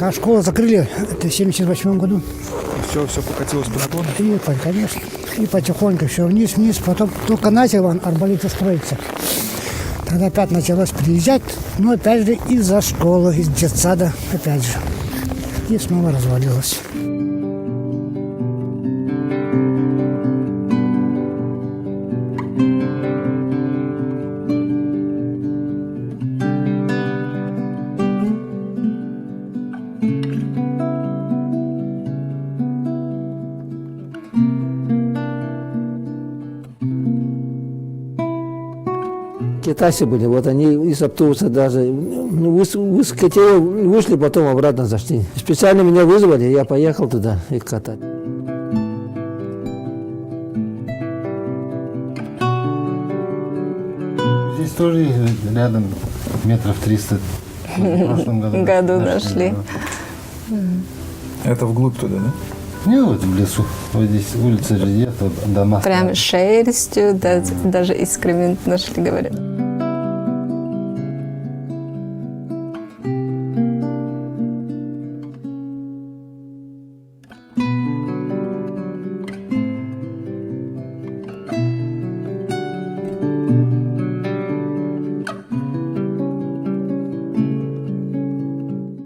А школу закрыли это в 1978 году. Все покатилось по наклону? И, конечно, и потихоньку все вниз, потом только начал арболиты строиться. Тогда опять началось приезжать, но опять же из-за школы, из детсада, опять же. И снова развалилось. Китайцы были, вот они из автобуса даже вышли, потом обратно зашли. Специально меня вызвали, я поехал туда их катать. Здесь тоже рядом метров 300 в прошлом году нашли. Это вглубь туда, да? Не, вот в лесу. Вот здесь улица же нет, вот дома. Прям шерстью, даже экскремент нашли, говорят.